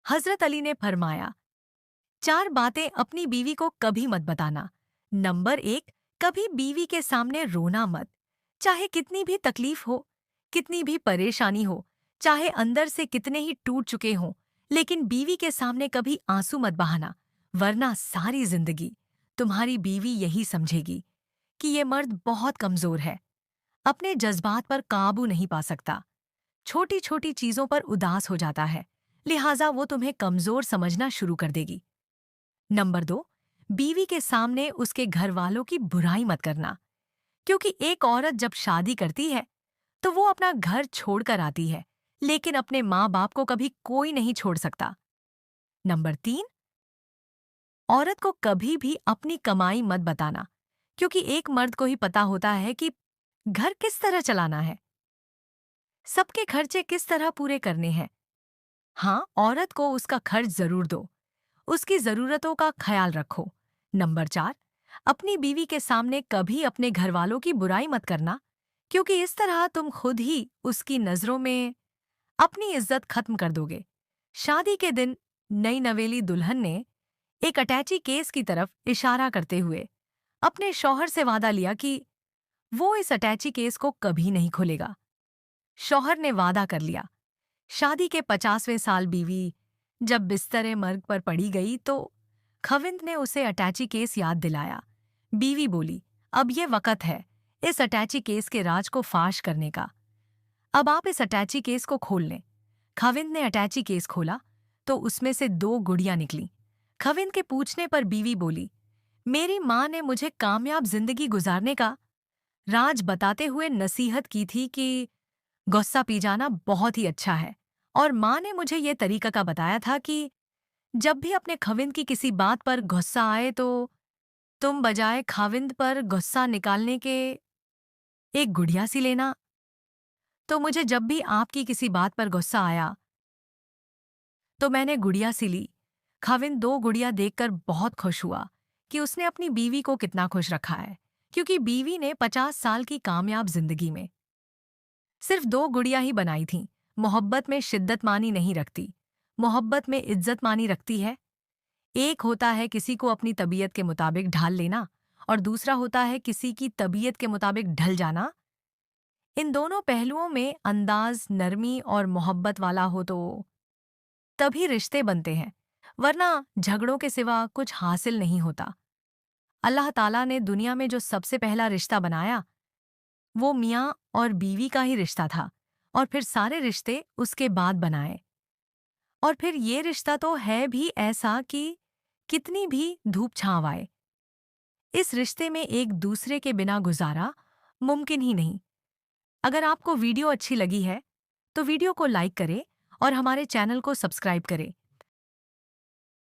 हजरत अली ने फरमाया, 4 बातें अपनी बीवी को कभी मत बताना। नंबर 1, कभी बीवी के सामने रोना मत। चाहे कितनी भी तकलीफ हो, कितनी भी परेशानी हो, चाहे अंदर से कितने ही टूट चुके हों, लेकिन बीवी के सामने कभी आंसू मत बहाना, वरना सारी जिंदगी तुम्हारी बीवी यही समझेगी कि ये मर्द बहुत कमजोर है, अपने जज्बात पर काबू नहीं पा सकता, छोटी छोटी चीजों पर उदास हो जाता है, लिहाजा वो तुम्हें कमजोर समझना शुरू कर देगी। नंबर 2, बीवी के सामने उसके घर वालों की बुराई मत करना, क्योंकि एक औरत जब शादी करती है तो वो अपना घर छोड़कर आती है, लेकिन अपने माँ बाप को कभी कोई नहीं छोड़ सकता। नंबर 3, औरत को कभी भी अपनी कमाई मत बताना, क्योंकि एक मर्द को ही पता होता है कि घर किस तरह चलाना है, सबके खर्चे किस तरह पूरे करने हैं। हाँ, औरत को उसका खर्च जरूर दो, उसकी जरूरतों का ख्याल रखो। नंबर 4, अपनी बीवी के सामने कभी अपने घर वालों की बुराई मत करना, क्योंकि इस तरह तुम खुद ही उसकी नजरों में अपनी इज्जत खत्म कर दोगे। शादी के दिन नई नवेली दुल्हन ने एक अटैची केस की तरफ इशारा करते हुए अपने शौहर से वादा लिया कि वो इस अटैची केस को कभी नहीं खोलेगा। शौहर ने वादा कर लिया। शादी के 50वें साल बीवी जब बिस्तरे मर्ग पर पड़ी गई तो खविंद ने उसे अटैची केस याद दिलाया। बीवी बोली, अब ये वक्त है इस अटैची केस के राज को फाश करने का। अब आप इस अटैची केस को खोल लें। खविंद ने अटैची केस खोला तो उसमें से 2 गुड़ियां निकली। खविंद के पूछने पर बीवी बोली, मेरी माँ ने मुझे कामयाब जिंदगी गुजारने का राज बताते हुए नसीहत की थी कि गुस्सा पी जाना बहुत ही अच्छा है, और माँ ने मुझे ये तरीका का बताया था कि जब भी अपने खविंद की किसी बात पर गुस्सा आए तो तुम बजाय खविंद पर गुस्सा निकालने के एक गुड़िया सी लेना। तो मुझे जब भी आपकी किसी बात पर गुस्सा आया तो मैंने गुड़िया सी ली। खविंद 2 गुड़िया देखकर बहुत खुश हुआ कि उसने अपनी बीवी को कितना खुश रखा है, क्योंकि बीवी ने 50 साल की कामयाब जिंदगी में सिर्फ 2 गुड़िया ही बनाई थीं। मोहब्बत में शिद्दत मानी नहीं रखती, मोहब्बत में इज्जत मानी रखती है। एक होता है किसी को अपनी तबीयत के मुताबिक ढाल लेना, और दूसरा होता है किसी की तबीयत के मुताबिक ढल जाना। इन दोनों पहलुओं में अंदाज नरमी और मोहब्बत वाला हो तो तभी रिश्ते बनते हैं, वरना झगड़ों के सिवा कुछ हासिल नहीं होता। अल्लाह ताला ने दुनिया में जो सबसे पहला रिश्ता बनाया वो मियाँ और बीवी का ही रिश्ता था, और फिर सारे रिश्ते उसके बाद बनाए। और फिर ये रिश्ता तो है भी ऐसा कि कितनी भी धूप छांव आए, इस रिश्ते में एक दूसरे के बिना गुजारा मुमकिन ही नहीं। अगर आपको वीडियो अच्छी लगी है तो वीडियो को लाइक करें और हमारे चैनल को सब्सक्राइब करें